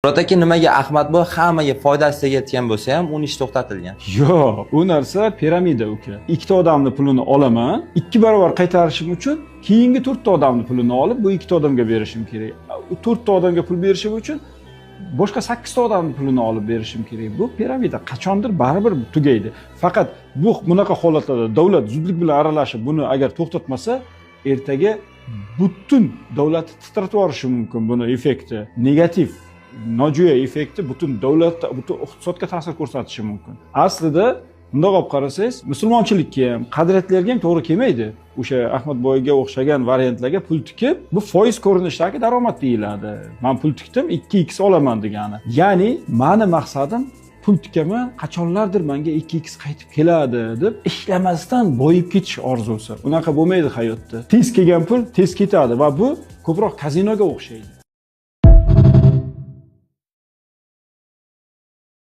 Murod aka, nimaga Ahmadboy hammaga foydasi tegayotgan bo'lsa ham uni ish to'xtatilgan? Yo'q, u narsa piramida uka. Ikkita odamning pulini olaman, 2 barobar qaytarishim uchun keyingi 4 ta odamning pulini olib, bu 2 ta odamga berishim kerak. 4 ta odamga pul berishim uchun boshqa 8 ta odamning pulini olib berishim kerak. Bu piramida qachondir baribir tugaydi. Faqat bunaqa holatlarda davlat zudlik bilan aralashib buni agar to'xtatmasa, ertaga butun davlatni titratib yuborishi mumkin. Buni effekti negativ, nojo'ya effekti butun davlatda, butun iqtisodga ta'sir ko'rsatishi mumkin. Aslida bundoq olib qarasangiz, musulmonchilikka ham, qadriyatlarga ham to'g'ri kelmaydi. O'sha Ahmadboyga o'xshagan variantlarga pul tikib, bu foiz ko'rinishidagi daromad deyiladi. Men pul tikdim, 2x olaman degani. Ya'ni meni maqsadim pul tikaman, qachonlardir menga 2x qaytib keladi deb ishlamasdan boyib ketish orzusi. Unaqa bo'lmaydi hayotda. Tez kelgan pul tez ketadi va bu ko'proq kazinoga o'xshaydi.